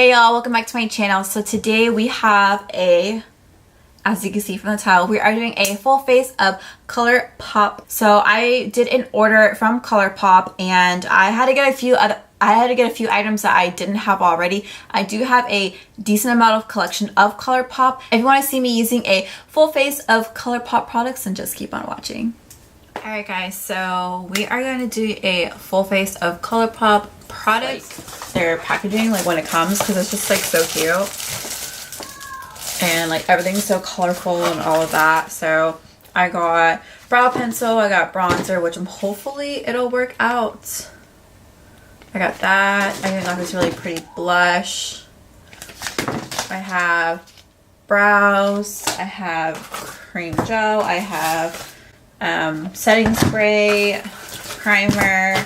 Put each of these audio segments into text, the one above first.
Hey y'all, welcome back to my channel. So today we have as you can see from the title, we are doing a full face of Colourpop. So I did an order from Colourpop and I had to get a few items that I didn't have already. I do have a decent amount of collection of Colourpop. If you want to see me using a full face of Colourpop products, then just keep on watching. Alright guys, so we are going to do a full face of Colourpop products. Their packaging, like when it comes, because it's just like so cute. And like everything's so colorful and all of that. So I got brow pencil, I got bronzer, which hopefully it'll work out. I got that. I got this really pretty blush. I have brows. I have cream gel. I have setting spray, primer,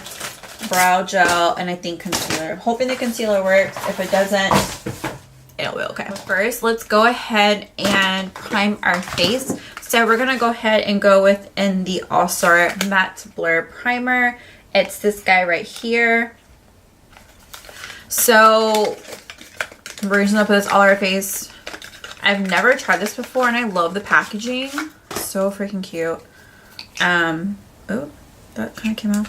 brow gel, and I think concealer. I'm hoping the concealer works. If it doesn't, it'll be okay. First, let's go ahead and prime our face. So we're gonna go ahead and go with in the All Star Matte Blur Primer. It's this guy right here. So we're just gonna put this all over our face. I've never tried this before and I love the packaging. So freaking cute. Oh, that kind of came out.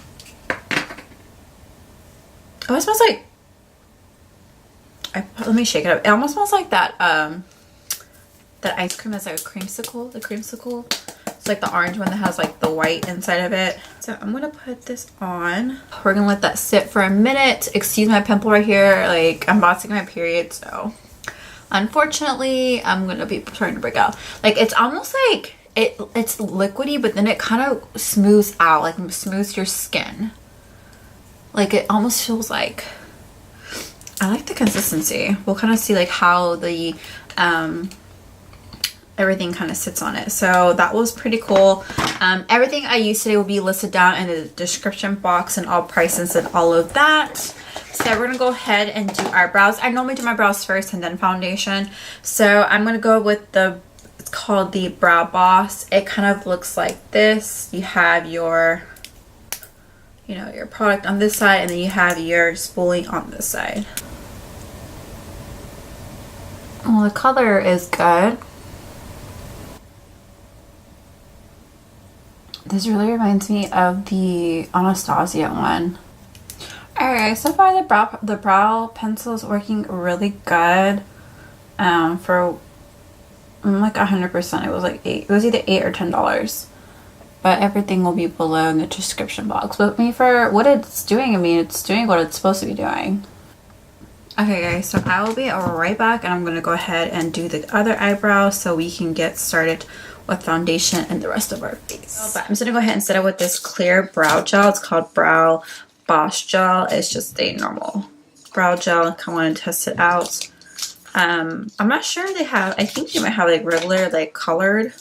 Oh, it smells like, let me shake it up. It almost smells like that that ice cream that's like a creamsicle. The creamsicle, it's like the orange one that has like the white inside of it. So I'm gonna put this on. We're gonna let that sit for a minute. Excuse my pimple right here, like I'm about to get my period, so unfortunately I'm gonna be trying to break out. Like it's almost like it's liquidy, but then it kind of smooths out, like smooths your skin. Like it almost feels like, I like the consistency. We'll kind of see like how the everything kind of sits on it. So that was pretty cool. Everything I used today will be listed down in the description box and all prices and all of that. So we're gonna go ahead and do our brows. I normally do my brows first and then foundation. So I'm gonna go with it's called the Brow Boss. It kind of looks like this. You have your, you know, your product on this side and then you have your spoolie on this side. Well, the color is good. This really reminds me of the Anastasia one. Alright, so far the brow pencil is working really good. For like 100%, it was like it was either $8 or $10. But everything will be below in the description box. But for what it's doing, I mean, it's doing what it's supposed to be doing. Okay guys, so I will be right back and I'm going to go ahead and do the other eyebrow so we can get started with foundation and the rest of our face. But I'm just going to go ahead and set it with this clear brow gel. It's called Brow Boss Gel. It's just a normal brow gel. I kind of want to test it out. I'm not sure they have, I think they might have like regular, like colored.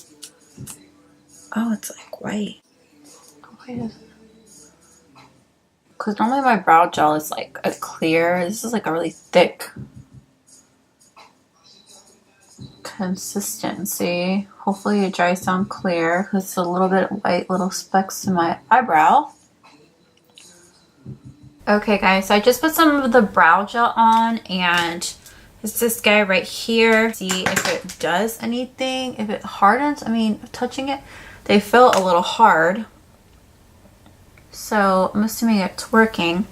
Oh, it's like white. Oh, wait a second. Because normally my brow gel is like a clear. This is like a really thick consistency. Hopefully it dries down clear because it's a little bit white little specks to my eyebrow. Okay guys, so I just put some of the brow gel on and it's this guy right here. See if it does anything, if it hardens. I mean, touching it, they feel a little hard. So I'm assuming it's working.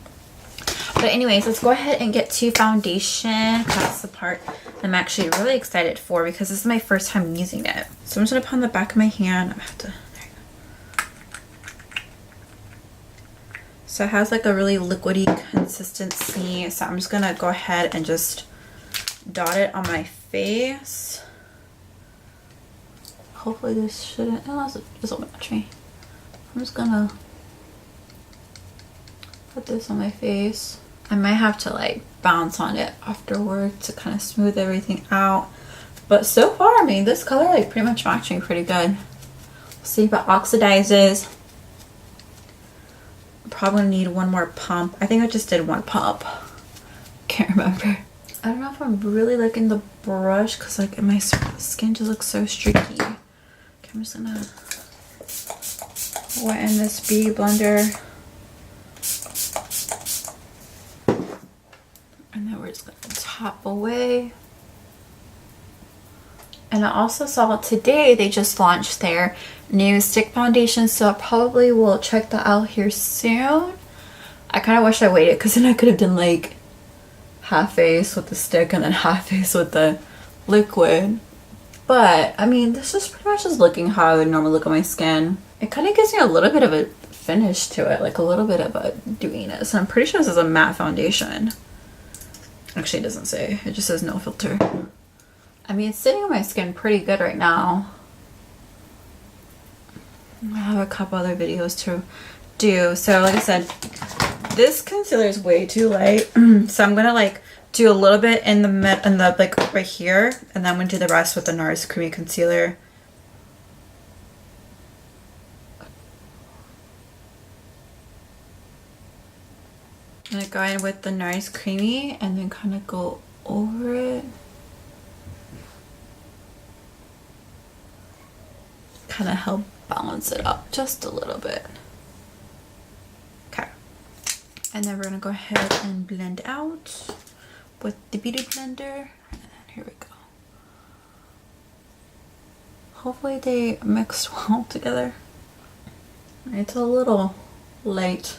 But anyways, let's go ahead and get to foundation. That's the part I'm actually really excited for because this is my first time using it. So I'm just gonna put on the back of my hand. I have to, there you go. So it has like a really liquidy consistency. So I'm just gonna go ahead and just dot it on my face. Hopefully this shouldn't, this will match me. I'm just gonna put this on my face. I might have to like bounce on it afterwards to kind of smooth everything out. But so far, I mean, this color like pretty much matching pretty good. We'll see if it oxidizes. I'm probably gonna need one more pump. I think I just did one pump. Can't remember. I don't know if I'm really liking the brush because like my skin just looks so streaky. Okay, I'm just gonna wet in this beauty blender. And then we're just gonna tap away. And I also saw today they just launched their new stick foundation, so I probably will check that out here soon. I kind of wish I waited because then I could have done like half face with the stick and then half face with the liquid. But I mean, this is pretty much just looking how I would normally look at my skin. It kind of gives me a little bit of a finish to it, like a little bit of a dewiness. I'm pretty sure this is a matte foundation. Actually, it doesn't say, it just says no filter. I mean, it's sitting on my skin pretty good right now. I have a couple other videos to do. So like I said, this concealer is way too light. So I'm gonna like do a little bit in the like right here, and then I'm gonna do the rest with the NARS Creamy Concealer. I'm gonna go in with the NARS Creamy and then kind of go over it. Kind of help balance it up just a little bit. Okay. And then we're gonna go ahead and blend out with the Beauty Blender. And then here we go. Hopefully they mixed well together. It's a little light.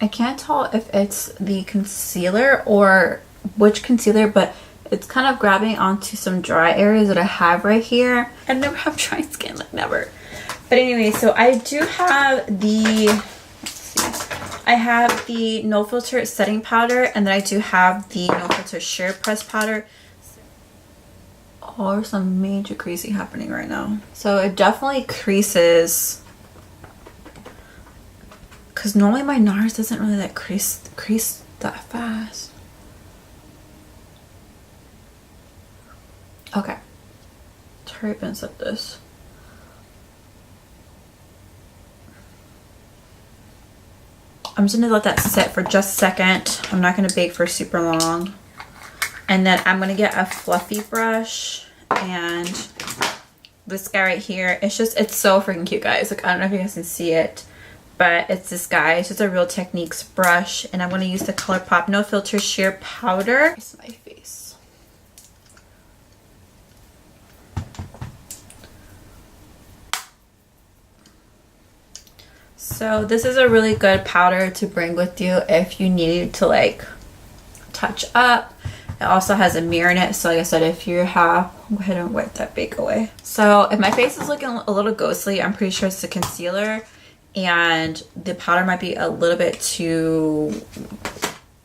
I can't tell if it's the concealer or which concealer, but it's kind of grabbing onto some dry areas that I have right here. I never have dry skin, like never. But anyway, so I do have the, let's see, I have the No Filter setting powder, and then I do have the No Filter sheer press powder. Oh, there's some major creasing happening right now. So it definitely creases, because normally my NARS doesn't really like crease that fast. Okay, let's hurry up and set this. I'm just gonna let that sit for just a second. I'm not gonna bake for super long. And then I'm gonna get a fluffy brush, and this guy right here, it's so freaking cute, guys. Like, I don't know if you guys can see it, but it's this guy. It's just a Real Techniques brush, and I'm gonna use the Colourpop No Filter Sheer Powder. It's my face. So this is a really good powder to bring with you if you need to like touch up. It also has a mirror in it, so like I said, if you have, go ahead and wipe that bake away. So if my face is looking a little ghostly, I'm pretty sure it's the concealer, and the powder might be a little bit too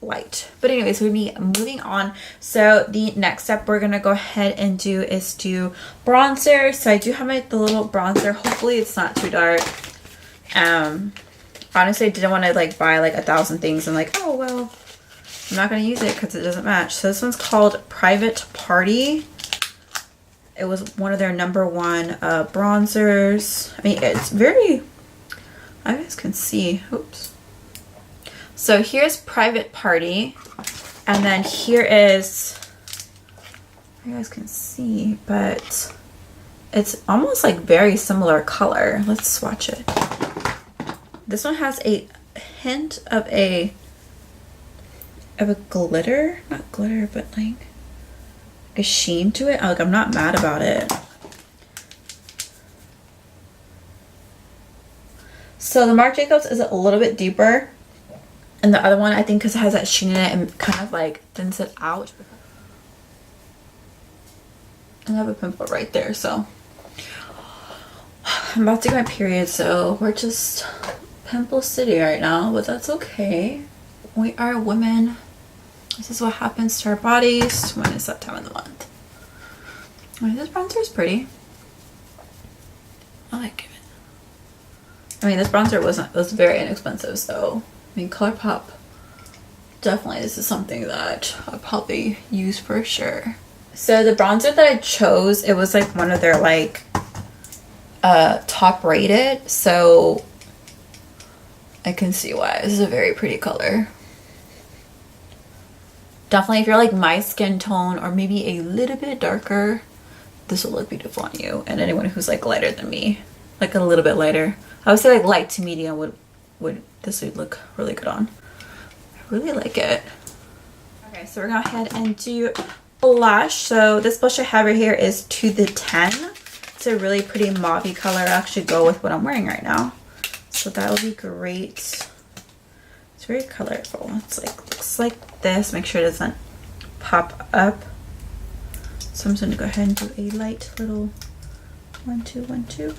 light. But anyways, we'll be moving on. So the next step we're gonna go ahead and do is do bronzer. So I do have the little bronzer. Hopefully it's not too dark. Honestly, I didn't want to like buy like 1,000 things and like, oh well, I'm not going to use it because it doesn't match. So this one's called Private Party. It was one of their #1 bronzers. I mean, it's very, I guys can see, oops. So here's Private Party, and then here is, you guys can see, but it's almost like very similar color. Let's swatch it. This one has a hint of a glitter, not glitter, but like a sheen to it. Like, I'm not mad about it. So the Marc Jacobs is a little bit deeper, and the other one, I think because it has that sheen in it and kind of like thins it out. And I have a pimple right there, so I'm about to get my period, so we're just pimple city right now, but that's okay. We are women. This is what happens to our bodies when it's that time of the month. I mean, this bronzer is pretty. I like it. I mean, this bronzer was very inexpensive, so I mean, Colourpop, definitely this is something that I'll probably use for sure. So the bronzer that I chose, it was like one of their like top rated, so I can see why. This is a very pretty color. Definitely if you're like my skin tone or maybe a little bit darker, this will look beautiful on you. And anyone who's like lighter than me, like a little bit lighter, I would say like light to medium this would look really good on. I really like it. Okay, Okay, so we're gonna go ahead and do blush. So this blush I have right here is To the 10. It's a really pretty mauvey color. It'll actually go with what I'm wearing right now. So that'll be great. It's very colorful. It's like, looks like this. Make sure it doesn't pop up. So I'm just gonna go ahead and do a light little 1, 2, 1, 2.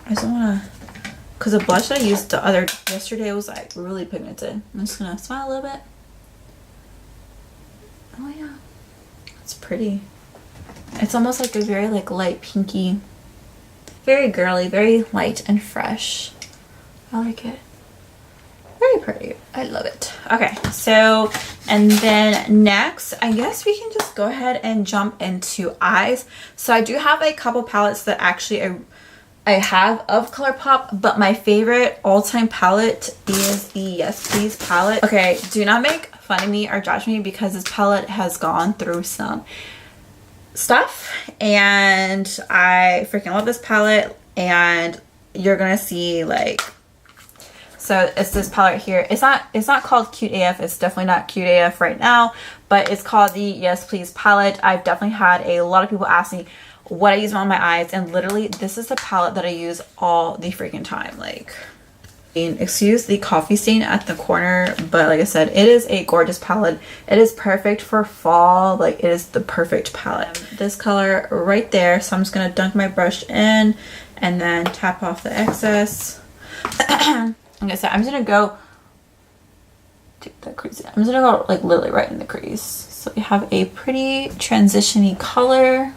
I don't wanna, cause the blush that I used yesterday was like really pigmented. I'm just gonna smile a little bit. Oh yeah, it's pretty. It's almost like a very like light pinky, very girly, very light and fresh. I like it. Very pretty. I love it. Okay, so and then next I guess we can just go ahead and jump into eyes. So I do have a couple palettes that actually I have of Colourpop, but my favorite all-time palette is the Yes Please palette. Okay, do not make fun of me or judge me because this palette has gone through some stuff and I freaking love this palette, and you're gonna see like, so it's this palette here. It's not called Cute AF. It's definitely not Cute AF right now, but it's called the Yes Please palette. I've definitely had a lot of people ask me what I use on my eyes, and literally this is the palette that I use all the freaking time. Like, excuse the coffee stain at the corner, but like I said, it is a gorgeous palette. It is perfect for fall. Like, it is the perfect palette. This color right there. So I'm just gonna dunk my brush in and then tap off the excess. Like I said, I'm just gonna go take that crease in. I'm just gonna go like literally right in the crease. So we have a pretty transition-y color.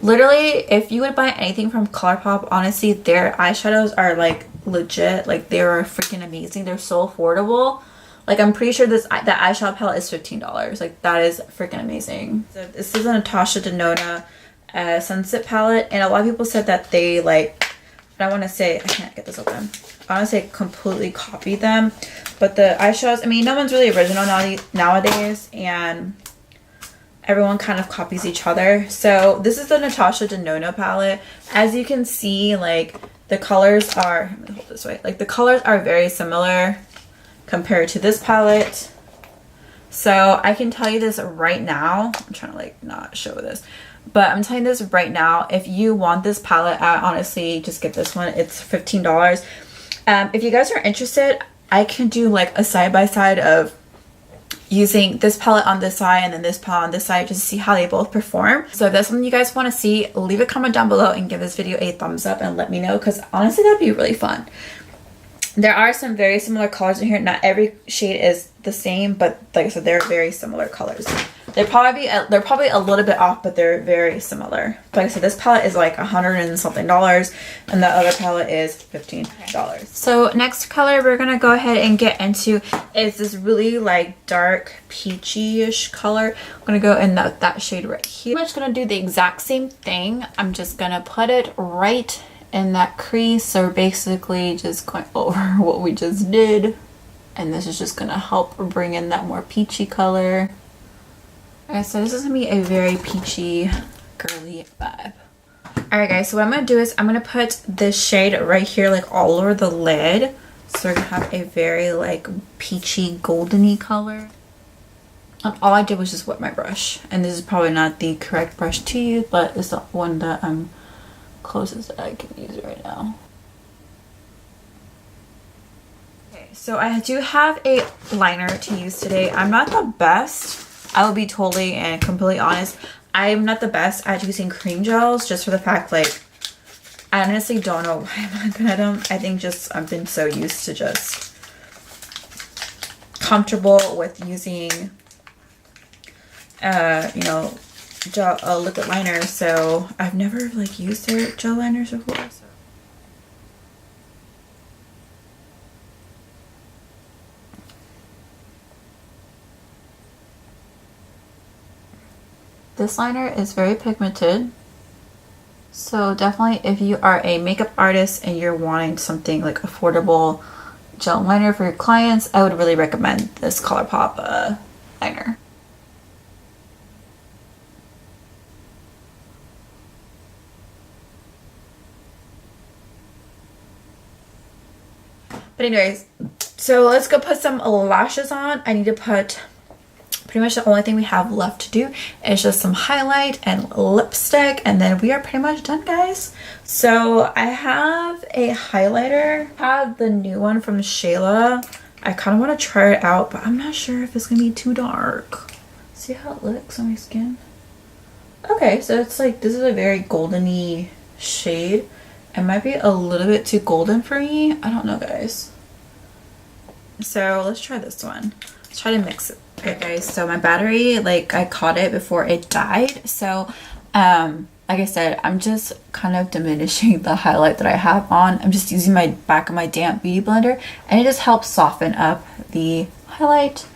Literally, if you would buy anything from Colourpop, honestly, their eyeshadows are like legit. Like, they're freaking amazing. They're so affordable. Like, I'm pretty sure that eyeshadow palette is $15. Like, that is freaking amazing. So this is a Natasha Denona Sunset palette, and a lot of people said that they like, I want to say, I can't get this open. I want to say completely copied them, but the eyeshadows, I mean, no one's really original nowadays, and everyone kind of copies each other. So this is the Natasha Denona palette. As you can see, like, the colors are, let me hold this way, like the colors are very similar compared to this palette. So I can tell you this right now, I'm trying to like not show this, but I'm telling you this right now, if you want this palette, honestly just get this one. It's $15. If you guys are interested, I can do like a side-by-side of using this palette on this side and then this palette on this side, just to see how they both perform. So if that's something you guys want to see, leave a comment down below and give this video a thumbs up and let me know, because honestly that'd be really fun. There are some very similar colors in here. Not every shade is the same, but like I said, they're very similar colors. They're probably a little bit off, but they're very similar. Like I said, this palette is like $100 and something, and the other palette is $15. So next color we're gonna go ahead and get into is this really like dark peachy-ish color. I'm gonna go in that shade right here. I'm just gonna do the exact same thing. I'm just gonna put it right in that crease. So we're basically just going over what we just did, and this is just gonna help bring in that more peachy color. Okay, so this is gonna be a very peachy, girly vibe. Alright guys, so what I'm gonna do is I'm gonna put this shade right here, like all over the lid. So we're gonna have a very like peachy, goldeny color. And all I did was just wet my brush. And this is probably not the correct brush to use, but it's the one that I'm closest that I can use right now. Okay, so I do have a liner to use today. I'm not the best. I will be totally and completely honest. I'm not the best at using cream gels, just for the fact, like, I honestly don't know why I'm not good at them. I think just I've been so used to just comfortable with using, you know, gel, liquid liner. So I've never like used their gel liners before. So. This liner is very pigmented, so definitely if you are a makeup artist and you're wanting something like affordable gel liner for your clients, I would really recommend this Colourpop liner. But anyways, So let's go put some lashes on. I need to put, pretty much the only thing we have left to do is just some highlight and lipstick, and then we are pretty much done, guys. So I have a highlighter. I have the new one from Shayla. I kind of want to try it out, but I'm not sure if it's gonna be too dark. See how it looks on my skin? Okay, so it's like, this is a very golden-y shade. It might be a little bit too golden for me. I don't know, guys. So let's try this one. Let's try to mix it. Okay, guys, so my battery, like, I caught it before it died. So, like I said, I'm just kind of diminishing the highlight that I have on. I'm just using my back of my damp beauty blender, and it just helps soften up the highlight.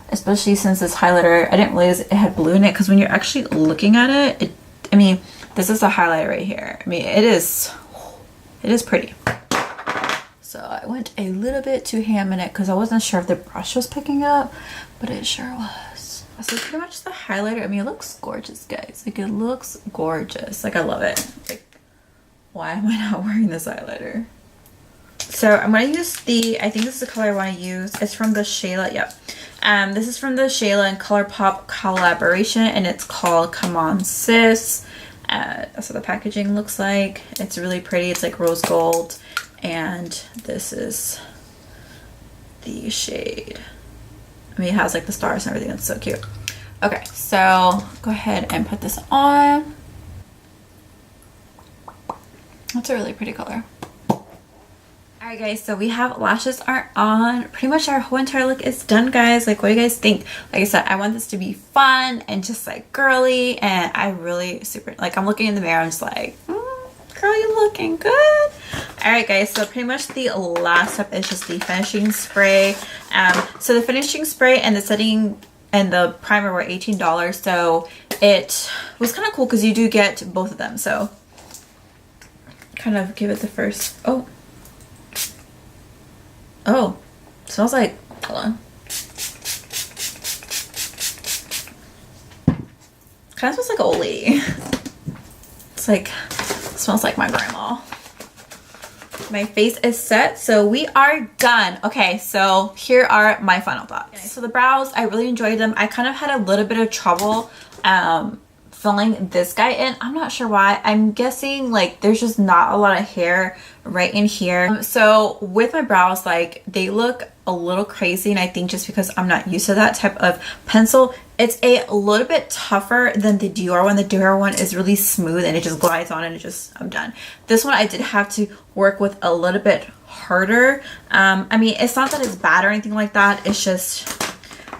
Especially since this highlighter, I didn't realize it had blue in it, because when you're actually looking at it, I mean, this is a highlight right here. I mean, it is pretty. So I went a little bit too ham in it because I wasn't sure if the brush was picking up, but it sure was. So pretty much the highlighter, I mean, it looks gorgeous, guys. Like, it looks gorgeous. Like, I love it. Like, why am I not wearing this highlighter? So I'm going to use I think this is the color I want to use. It's from the Shayla, yep. This is from the Shayla and Colourpop collaboration, and it's called Come On Sis. That's what the packaging looks like. It's really pretty. It's like rose gold. And this is the shade. I mean, it has like the stars and everything. It's so cute. Okay, so go ahead and put this on. That's a really pretty color. Alright guys, so we have lashes are on. Pretty much our whole entire look is done, guys. Like, what do you guys think? Like I said, I want this to be fun and just like girly, and I really super, like, I'm looking in the mirror, I'm just like, girl, you looking good. Alright guys, so pretty much the last step is just the finishing spray. So the finishing spray and the setting and the primer were $18, so it was kind of cool because you do get both of them. So kind of give it the first, oh, smells like, hold on. Kind of smells like an old lady. It's like, smells like my grandma. My face is set, so we are done. Okay, so here are my final thoughts. Okay, so the brows, I really enjoyed them. I kind of had a little bit of trouble filling this guy in. I'm not sure why. I'm guessing like there's just not a lot of hair right in here. So with my brows, like, they look a little crazy, and I think just because I'm not used to that type of pencil, it's a little bit tougher than the Dior one. The Dior one is really smooth and it just glides on and it just, I'm done. This one I did have to work with a little bit harder. I mean, it's not that it's bad or anything like that. It's just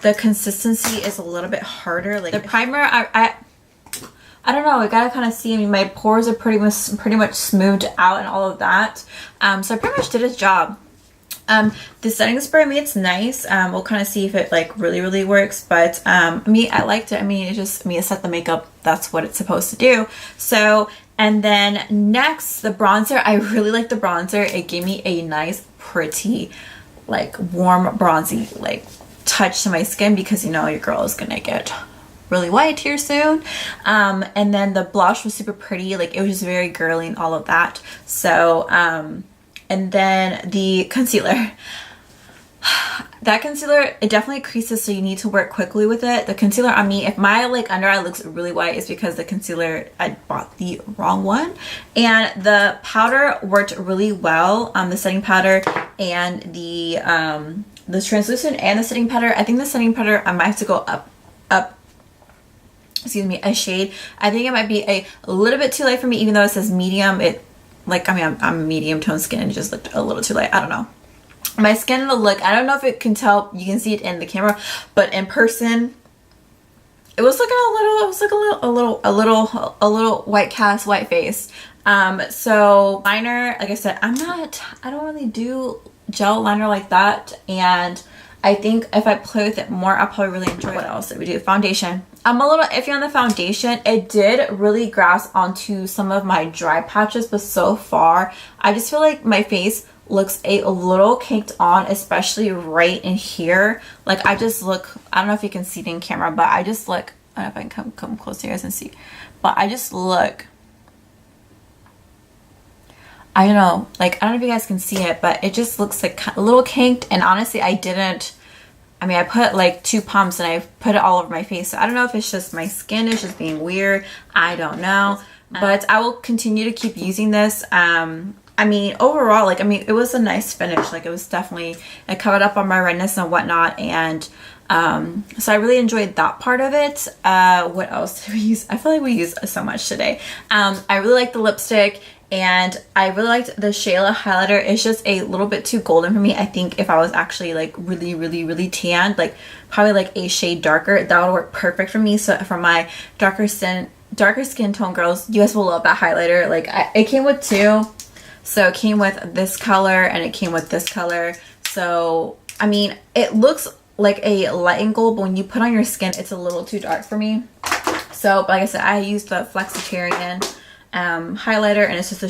the consistency is a little bit harder. Like the primer, I don't know. I gotta kind of see. I mean, my pores are pretty much smoothed out and all of that. So I pretty much did its job. The setting spray, I mean, it's nice. We'll kind of see if it like really works, but I mean, I liked it. I mean, it just, I mean, it set the makeup. That's what it's supposed to do. So, and then next, the bronzer. I really like the bronzer. It gave me a nice, pretty, like warm, bronzy, like touch to my skin, because you know your girl is gonna get really white here soon. And then the blush was super pretty. Like, it was just very girly and all of that. So, and then the concealer. That concealer, it definitely creases, so you need to work quickly with it. The concealer on me, if my like under eye looks really white, it's because the concealer, I bought the wrong one. And the powder worked really well. The setting powder and the translucent and the setting powder. I think the setting powder, I might have to go up, excuse me, a shade. I think it might be a little bit too light for me, even though it says medium. It, like, I mean, I'm medium tone skin and it just looked a little too light. I don't know. My skin, the look, I don't know if it can tell, you can see it in the camera, but in person, it was looking a little white cast, white face. So liner, like I said, I don't really do gel liner like that. And I think if I play with it more, I'll probably really enjoy it. What else did we do? Foundation. I'm a little iffy on the foundation. It did really grasp onto some of my dry patches, but so far, I just feel like my face looks a little caked on, especially right in here. Like, I just look, I don't know if you can see it in camera, but I just look, I don't know if I can come close to you guys and see, but I just look, I don't know, like, I don't know if you guys can see it, but it just looks like a little kinked. And honestly, I put like 2 pumps and I put it all over my face. So I don't know if it's just my skin is just being weird. I don't know. But I will continue to keep using this. I mean, overall, like, I mean, it was a nice finish. Like, it was definitely, it covered up on my redness and whatnot. And so I really enjoyed that part of it. What else did we use? I feel like we used so much today. I really like the lipstick. And I really liked the Shayla highlighter. It's just a little bit too golden for me. I think if I was actually like really tanned, like probably like a shade darker, that would work perfect for me. So for my darker skin tone girls, you guys will love that highlighter. Like it came with 2. So it came with this color and it came with this color. So, I mean, it looks like a light gold, but when you put on your skin, it's a little too dark for me. So, like I said, I used the Flexitarian highlighter, and it's just a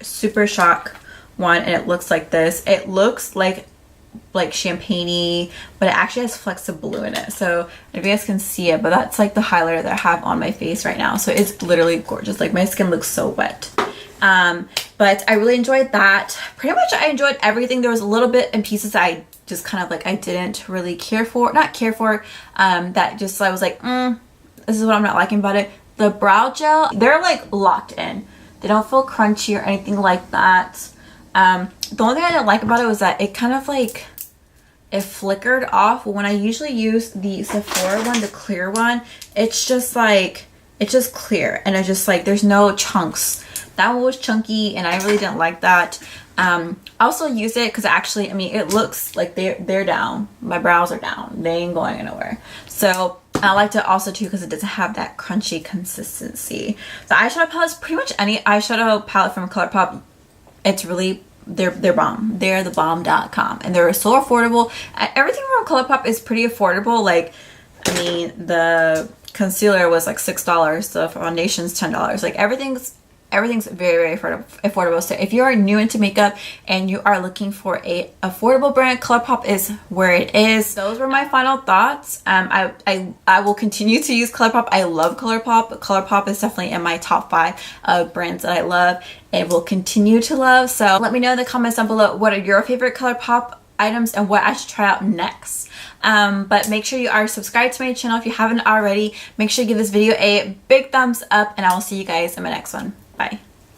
super shock one, and it looks like this. It looks like champagne-y, but it actually has Flex of Blue in it. So if you guys can see it, but that's like the highlighter that I have on my face right now. So it's literally gorgeous. Like my skin looks so wet. But I really enjoyed that. Pretty much I enjoyed everything. There was a little bit in pieces that I just kind of like I didn't really care for, that just I was like, this is what I'm not liking about it. The brow gel, they're like locked in. They don't feel crunchy or anything like that. The only thing I didn't like about it was that it kind of like, it flickered off. When I usually use the Sephora one, the clear one, it's just like, it's just clear. And it's just like, there's no chunks. That one was chunky and I really didn't like that. I also use it because actually, I mean, it looks like they're down. My brows are down. They ain't going anywhere. So I liked it also too because it doesn't have that crunchy consistency. The eyeshadow palettes, pretty much any eyeshadow palette from Colourpop, it's really, they're bomb. They're the bomb.com and they're so affordable. Everything from Colourpop is pretty affordable. Like, I mean, the concealer was like $6. The foundation's $10. Like everything's very affordable. So if you are new into makeup and you are looking for a affordable brand, Colourpop is where it is. Those were my final thoughts. I will continue to use Colourpop. I love Colourpop. Colourpop is definitely in my top 5 of brands that I love and will continue to love. So let me know in the comments down below what are your favorite Colourpop items and what I should try out next. But make sure you are subscribed to my channel if you haven't already. Make sure you give this video a big thumbs up and I will see you guys in my next one. Bye.